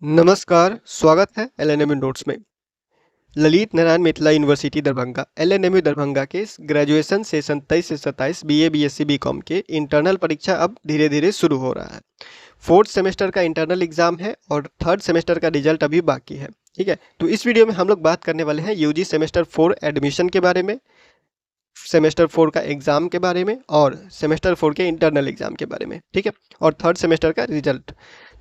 नमस्कार, स्वागत है एलएनएमयू नोट्स में। ललित नारायण मिथिला यूनिवर्सिटी दरभंगा एलएनएमयू दरभंगा के ग्रेजुएशन सेशन 23 से 27 बीए बीएससी बीकॉम के इंटरनल परीक्षा अब धीरे धीरे शुरू हो रहा है। फोर्थ सेमेस्टर का इंटरनल एग्जाम है और थर्ड सेमेस्टर का रिजल्ट अभी बाकी है। ठीक है, तो इस वीडियो में हम लोग बात करने वाले हैं यूजी सेमेस्टर 4 एडमिशन के बारे में, सेमेस्टर 4 का एग्जाम के बारे में और सेमेस्टर 4 के इंटरनल एग्जाम के बारे में। ठीक है, और थर्ड सेमेस्टर का रिजल्ट।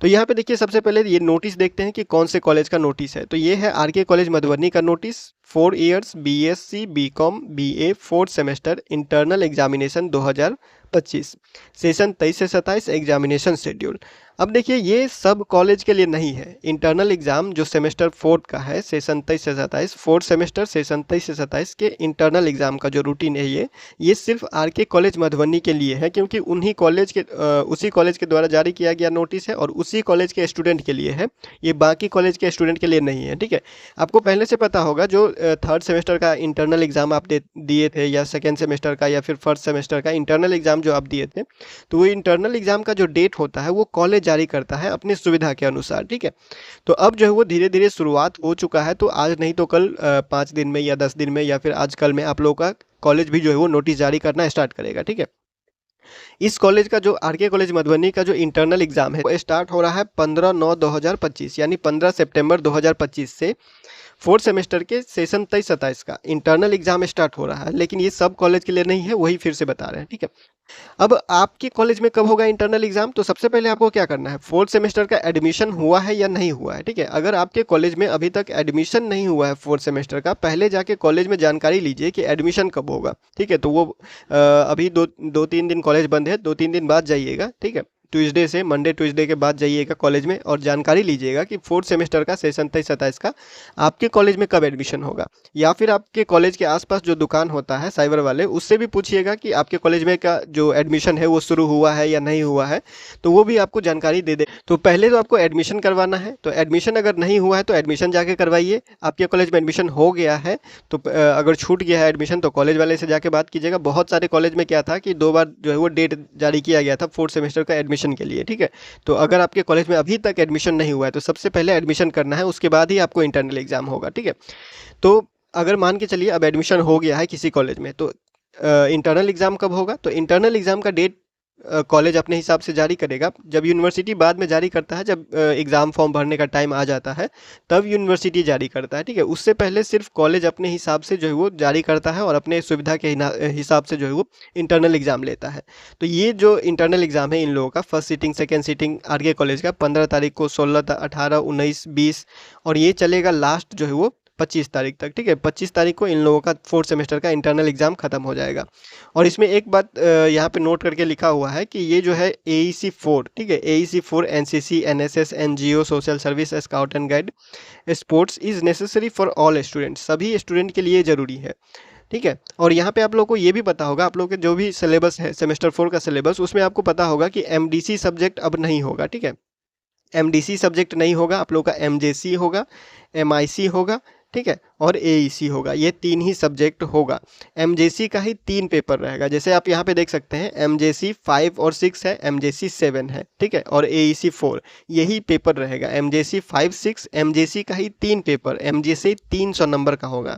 तो यहाँ पे देखिए, सबसे पहले ये नोटिस देखते हैं कि कौन से कॉलेज का नोटिस है। तो ये है आरके कॉलेज मधुबनी का notice, 4 years BSc BCom BA fourth semester internal examination 2025, session 23 से 27 एग्जामिनेशन शेड्यूल। अब देखिए, ये सब कॉलेज के लिए नहीं है। इंटरनल एग्जाम जो सेमेस्टर 4 का है, सेशन 23 से 27, फोर्थ सेमेस्टर सेशन 23 से 27 के इंटरनल एग्जाम का जो रूटीन है, ये सिर्फ आरके कॉलेज मधुबनी के लिए है, क्योंकि उन्हीं कॉलेज के उसी कॉलेज के द्वारा जारी किया गया नोटिस है और उसी कॉलेज के स्टूडेंट के लिए है। ये बाकी कॉलेज के स्टूडेंट के लिए नहीं है। ठीक है, आपको पहले से पता होगा, जो थर्ड सेमेस्टर का इंटरनल एग्जाम आप दिए थे, या सेकेंड सेमेस्टर का या फिर फर्स्ट सेमेस्टर का इंटरनल एग्जाम जो आप दिए थे, तो वो इंटरनल एग्जाम का जो डेट होता है वो कॉलेज जारी करता है अपनी सुविधा के अनुसार। ठीक है, तो अब जो है वो धीरे धीरे शुरुआत हो चुका है। तो आज नहीं तो कल 5 दिन में या 10 दिन में या फिर आज कल में आप लोगों का कॉलेज भी जो है वो नोटिस जारी करना स्टार्ट करेगा। ठीक है, इस कॉलेज का जो आरके कॉलेज मधुबनी का जो इंटरनल एग्जाम है वो स्टार्ट हो रहा है 15/9/2025, यानी 15 सितंबर 2025 से फोर्थ सेमेस्टर के सेशन 23-27 का इंटरनल एग्जाम स्टार्ट हो रहा है। लेकिन ये सब कॉलेज के लिए नहीं है, वही फिर से बता रहे हैं। ठीक है, अब आपके कॉलेज में कब होगा इंटरनल एग्जाम? तो सबसे पहले आपको क्या करना है, फोर्थ सेमेस्टर का एडमिशन हुआ है या नहीं हुआ है। ठीक है, अगर आपके कॉलेज में अभी तक एडमिशन नहीं हुआ है फोर्थ सेमेस्टर का, पहले जाके कॉलेज में जानकारी लीजिए कि एडमिशन कब होगा। ठीक है, तो वो अभी दो तीन दिन कॉलेज बंद है, 2-3 दिन बाद जाइएगा। ठीक है, ट्यूसडे से मंडे ट्यूसडे के बाद जाइएगा कॉलेज में और जानकारी लीजिएगा कि फोर्थ सेमेस्टर का सेशन 23-27 का आपके कॉलेज में कब एडमिशन होगा। या फिर आपके कॉलेज के आसपास जो दुकान होता है साइबर वाले, उससे भी पूछिएगा कि आपके कॉलेज में का जो एडमिशन है वो शुरू हुआ है या नहीं हुआ है, तो वो भी आपको जानकारी दे दे। तो पहले तो आपको एडमिशन करवाना है, तो एडमिशन अगर नहीं हुआ है तो एडमिशन जाके करवाइए। आपके कॉलेज में एडमिशन हो गया है तो अगर छूट गया है एडमिशन, तो कॉलेज वाले से जाके बात कीजिएगा। बहुत सारे कॉलेज में क्या था कि 2 बार जो है वो डेट जारी किया गया था फोर्थ सेमेस्टर का एडमिशन के लिए। ठीक है, तो अगर आपके कॉलेज में अभी तक एडमिशन नहीं हुआ है तो सबसे पहले एडमिशन करना है, उसके बाद ही आपको इंटरनल एग्जाम होगा। ठीक है, तो अगर मान के चलिए अब एडमिशन हो गया है किसी कॉलेज में, तो इंटरनल एग्जाम कब होगा? तो इंटरनल एग्जाम का डेट कॉलेज अपने हिसाब से जारी करेगा। जब यूनिवर्सिटी बाद में जारी करता है, जब एग्ज़ाम फॉर्म भरने का टाइम आ जाता है, तब यूनिवर्सिटी जारी करता है। ठीक है, उससे पहले सिर्फ कॉलेज अपने हिसाब से जो है वो जारी करता है और अपने सुविधा के हिसाब से जो है वो इंटरनल एग्ज़ाम लेता है। तो ये जो इंटरनल एग्ज़ाम है इन लोगों का, first seating second seating RK college का, 15 तारीख को, 16, 18, 19, 20 और ये चलेगा लास्ट जो है वो 25 तारीख तक। ठीक है, 25 तारीख को इन लोगों का फोर्थ सेमेस्टर का इंटरनल एग्जाम खत्म हो जाएगा। और इसमें एक बात यहाँ पे नोट करके लिखा हुआ है कि ये जो है AEC 4, ठीक है, AEC 4 NCC NSS NGO social service scout and guide sports is necessary for all students, सभी स्टूडेंट के लिए ज़रूरी है। ठीक है, और यहाँ पे आप लोगों को ये भी पता होगा, आप लोगों के जो भी सिलेबस है सेमेस्टर 4 का सिलेबस, उसमें आपको पता होगा कि MDC सब्जेक्ट अब नहीं होगा। ठीक है, MDC सब्जेक्ट नहीं होगा, आप लोगों का MJC होगा, MIC होगा, ठीक है, और AEC होगा। ये 3 ही सब्जेक्ट होगा। MJC का ही 3 पेपर रहेगा। जैसे आप यहाँ पे देख सकते हैं, MJC 5 और 6 है, MJC 7 है, ठीक है, और AEC 4, यही पेपर रहेगा। MJC 5, 6, MJC का ही 3 पेपर, MJC 300 नंबर का होगा।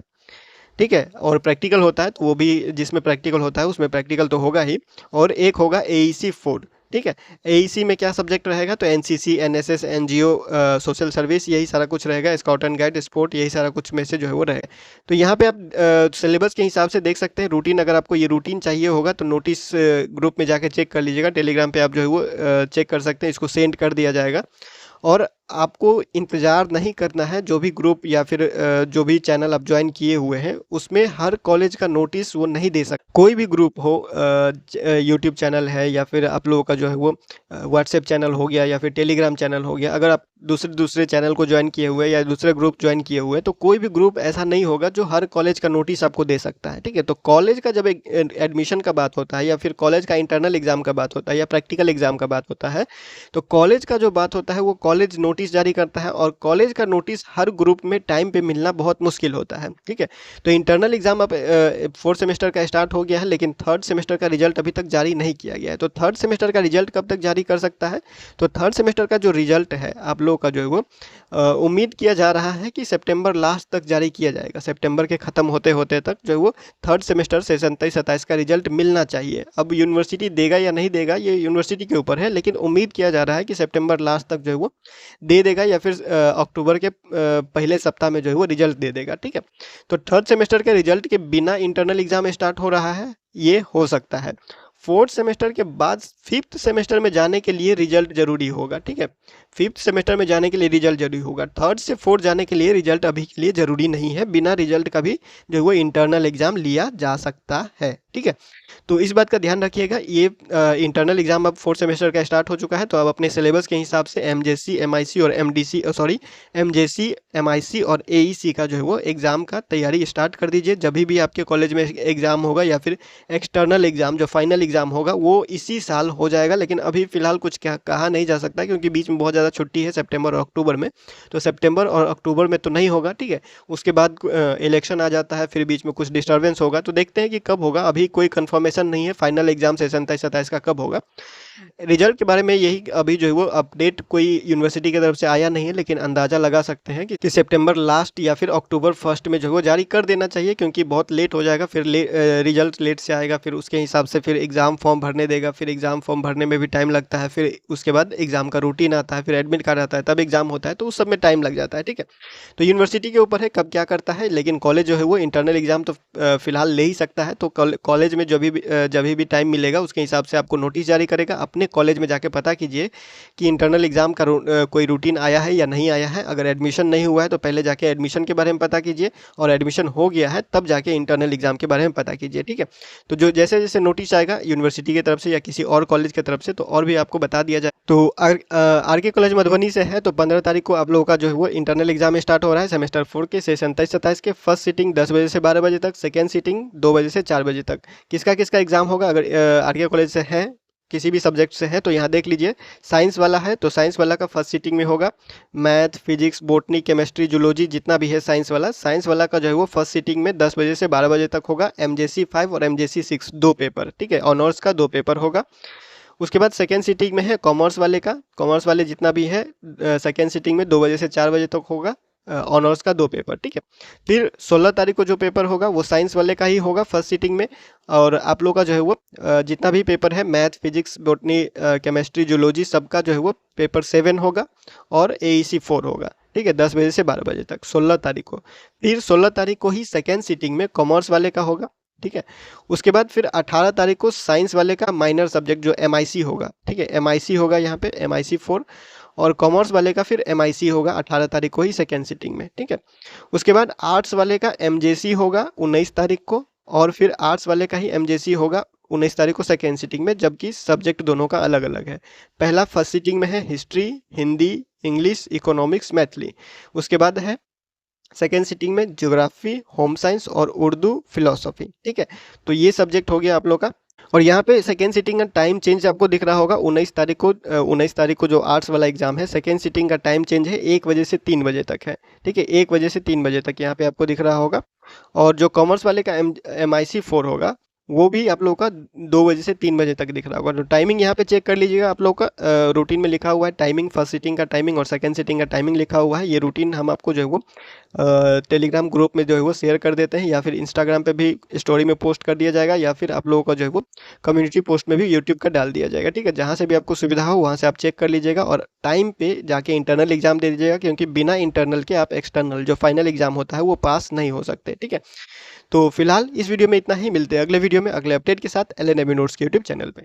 ठीक है, और प्रैक्टिकल होता है तो वो भी, जिसमें प्रैक्टिकल होता है उसमें प्रैक्टिकल तो होगा ही, और एक होगा AEC 4। ठीक है, AEC में क्या सब्जेक्ट रहेगा? तो NCC NSS NGO social service, यही सारा कुछ रहेगा, स्काउट एंड गाइड स्पोर्ट, यही सारा कुछ में से जो है वो रहेगा। तो यहाँ पे आप सिलेबस के हिसाब से देख सकते हैं रूटीन। अगर आपको ये रूटीन चाहिए होगा तो नोटिस ग्रुप में जाके चेक कर लीजिएगा, टेलीग्राम पे आप जो है वो चेक कर सकते हैं, इसको सेंड कर दिया जाएगा। और आपको इंतज़ार नहीं करना है, जो भी ग्रुप या फिर जो भी चैनल आप ज्वाइन किए हुए हैं उसमें हर कॉलेज का नोटिस वो नहीं दे सकते। कोई भी ग्रुप हो, यूट्यूब चैनल है या फिर आप लोगों का जो है वो व्हाट्सएप चैनल हो गया या फिर टेलीग्राम चैनल हो गया, अगर आप दूसरे चैनल को ज्वाइन किए हुए या दूसरे ग्रुप ज्वाइन किए हुए, तो कोई भी ग्रुप ऐसा नहीं होगा जो हर कॉलेज का नोटिस आपको दे सकता है। ठीक है, तो कॉलेज का जब एडमिशन का बात होता है या फिर कॉलेज का इंटरनल एग्जाम का बात होता है या प्रैक्टिकल एग्जाम का बात होता है, तो कॉलेज का जो बात होता है वो कॉलेज नोटिस नोटिस जारी करता है और कॉलेज का नोटिस हर ग्रुप में टाइम पे मिलना बहुत मुश्किल होता है। ठीक है, तो इंटरनल एग्जाम अब 4th सेमेस्टर का स्टार्ट हो गया है, लेकिन 3rd सेमेस्टर का रिजल्ट अभी तक जारी नहीं किया गया है। तो 3rd सेमेस्टर का रिजल्ट कब तक जारी कर सकता है? तो 3rd सेमेस्टर का जो रिजल्ट है आप लोगों का जो है वो उम्मीद किया जा रहा है कि सितंबर लास्ट तक जारी किया जाएगा। सितंबर के ख़त्म होते होते तक जो है वो 3rd सेमेस्टर सेशन 23-27 का रिजल्ट मिलना चाहिए। अब यूनिवर्सिटी देगा या नहीं देगा ये यूनिवर्सिटी के ऊपर है, लेकिन उम्मीद किया जा रहा है कि सितंबर लास्ट तक जो है वो दे देगा या फिर अक्टूबर के पहले सप्ताह में जो है वो रिजल्ट दे देगा। ठीक है, तो 3rd सेमेस्टर के रिजल्ट के बिना इंटरनल एग्जाम स्टार्ट हो रहा है, ये हो सकता है। 4th सेमेस्टर के बाद 5th सेमेस्टर में जाने के लिए रिजल्ट जरूरी होगा। ठीक है, 5th सेमेस्टर में जाने के लिए रिजल्ट जरूरी होगा। 3rd से 4th जाने के लिए रिजल्ट अभी के लिए जरूरी नहीं है, बिना रिजल्ट का भी जो है वो इंटरनल एग्जाम लिया जा सकता है। ठीक है, तो इस बात का ध्यान रखिएगा। ये इंटरनल एग्जाम अब 4th सेमेस्टर का स्टार्ट हो चुका है, तो अब अपने सिलेबस के हिसाब से एमजेसी, एमआईसी और एमजेसी, एमआईसी और एईसी का जो है वो एग्ज़ाम का तैयारी स्टार्ट कर दीजिए। जब भी आपके कॉलेज में एग्ज़ाम होगा या फिर एक्सटर्नल एग्ज़ाम जो फाइनल एग्ज़ाम होगा वो इसी साल हो जाएगा, लेकिन अभी फ़िलहाल कुछ कहा नहीं जा सकता क्योंकि बीच में बहुत ज़्यादा छुट्टी है सितंबर और अक्टूबर में। तो सितंबर और अक्टूबर में तो नहीं होगा। ठीक है, उसके बाद इलेक्शन आ जाता है, फिर बीच में कुछ डिस्टर्बेंस होगा, तो देखते हैं कि कब होगा। अभी कोई कंफर्मेशन नहीं है फाइनल एग्जाम सेशन 27-27 का कब होगा। रिजल्ट के बारे में यही अभी जो है वो अपडेट कोई यूनिवर्सिटी की तरफ से आया नहीं है, लेकिन अंदाज़ा लगा सकते हैं कि सितंबर लास्ट या फिर अक्टूबर फर्स्ट में जो है वो जारी कर देना चाहिए, क्योंकि बहुत लेट हो जाएगा, फिर रिजल्ट लेट से आएगा, फिर उसके हिसाब से फिर एग्ज़ाम फॉर्म भरने देगा, फिर एग्ज़ाम फॉर्म भरने में भी टाइम लगता है, फिर उसके बाद एग्ज़ाम का रूटीन आता है, फिर एडमिट कार्ड आता है, तब एग्ज़ाम होता है, तो उस सब में टाइम लग जाता है। ठीक है, तो यूनिवर्सिटी के ऊपर है कब क्या करता है, लेकिन कॉलेज जो है वो इंटरनल एग्ज़ाम तो फिलहाल ले ही सकता है। तो कॉलेज में जब भी टाइम मिलेगा उसके हिसाब से आपको नोटिस जारी करेगा। अपने कॉलेज में जाके पता कीजिए कि इंटरनल एग्जाम का कोई रूटीन आया है या नहीं आया है। अगर एडमिशन नहीं हुआ है तो पहले जाके एडमिशन के बारे में पता कीजिए, और एडमिशन हो गया है तब जाके इंटरनल एग्जाम के बारे में पता कीजिए। ठीक है, तो जो जैसे जैसे नोटिस आएगा यूनिवर्सिटी की तरफ से या किसी और कॉलेज की तरफ से तो और भी आपको बता दिया जाए। तो आर के कॉलेज मधुबनी से है, तो 15 तारीख को आप लोगों का जो है वो इंटरनल एग्जाम स्टार्ट हो रहा है सेमेस्टर 4 के सेशन 27-27 के। फर्स्ट सीटिंग 10 बजे से 12 बजे तक, सेकेंड सीटिंग 2 बजे से 4 बजे तक। किसका किसका एग्जाम होगा? अगर आर के कॉलेज से है, किसी भी सब्जेक्ट से है तो यहाँ देख लीजिए। साइंस वाला है तो साइंस वाला का फर्स्ट सीटिंग में होगा math, physics, botany, chemistry, zoology, जितना भी है साइंस वाला का जो है वो फर्स्ट सीटिंग में 10 बजे से 12 बजे तक होगा। एमजेसी 5 और एमजेसी 6 दो पेपर। ठीक है, ऑनर्स का 2 पेपर होगा। उसके बाद सेकेंड सीटिंग में है कॉमर्स वाले जितना भी है सेकेंड सीटिंग में 2 बजे से 4 बजे तक होगा, ऑनर्स का 2 पेपर। ठीक है, फिर 16 तारीख को जो पेपर होगा वो साइंस वाले का ही होगा फर्स्ट सीटिंग में, और आप लोग का जो है वो जितना भी पेपर है math, physics, botany, chemistry, zoology, सबका जो है वो पेपर 7 होगा और एईसी 4 होगा। ठीक है, 10 बजे से 12 बजे तक 16 तारीख को। फिर 16 तारीख को ही सेकेंड सीटिंग में कॉमर्स वाले का होगा। ठीक है, उसके बाद फिर 18 तारीख को साइंस वाले का माइनर सब्जेक्ट जो एमआईसी होगा। ठीक है, एमआईसी होगा यहाँ पे एमआईसी 4, और कॉमर्स वाले का फिर एमआईसी होगा 18 तारीख को ही सेकेंड सीटिंग में। ठीक है, उसके बाद आर्ट्स वाले का एमजेसी होगा 19 तारीख को, और फिर आर्ट्स वाले का ही एमजेसी होगा 19 तारीख को सेकेंड सीटिंग में, जबकि सब्जेक्ट दोनों का अलग अलग है। पहला फर्स्ट सीटिंग में है history, Hindi, English, economics, Maithili. उसके बाद है सेकेंड सीटिंग में ज्योग्राफी, होम साइंस और उर्दू, फिलोसफी। ठीक है, तो ये सब्जेक्ट हो गया आप लोग का। और यहाँ पे सेकेंड सीटिंग का टाइम चेंज आपको दिख रहा होगा 19 तारीख को जो आर्ट्स वाला एग्जाम है सेकेंड सीटिंग का टाइम चेंज है 1 बजे से 3 बजे तक है। ठीक है, 1 बजे से 3 बजे तक यहाँ पे आपको दिख रहा होगा। और जो कॉमर्स वाले का एमआईसी 4 होगा वो भी आप लोगों का 2 बजे से 3 बजे तक दिख रहा होगा। तो टाइमिंग यहाँ पे चेक कर लीजिएगा, आप लोग का रूटीन में लिखा हुआ है टाइमिंग, फर्स्ट सीटिंग का टाइमिंग और सेकंड सीटिंग का टाइमिंग लिखा हुआ है। ये रूटीन हम आपको जो है वो टेलीग्राम ग्रुप में जो है वो शेयर कर देते हैं, या फिर इंस्टाग्राम पे भी स्टोरी में पोस्ट कर दिया जाएगा, या फिर आप लोगों का जो है वो कम्युनिटी पोस्ट में भी यूट्यूब का डाल दिया जाएगा। ठीक है, जहाँ से भी आपको सुविधा हो वहाँ से आप चेक कर लीजिएगा और टाइम पे जाके इंटरनल एग्जाम दे दीजिएगा, क्योंकि बिना इंटरनल के आप एक्सटर्नल जो फाइनल एग्जाम होता है वो पास नहीं हो सकते। ठीक है, तो फिलहाल इस वीडियो में इतना ही, मिलते हैं अगले वीडियो में अगले अपडेट के साथ LNME नोट्स के यूट्यूब चैनल पे।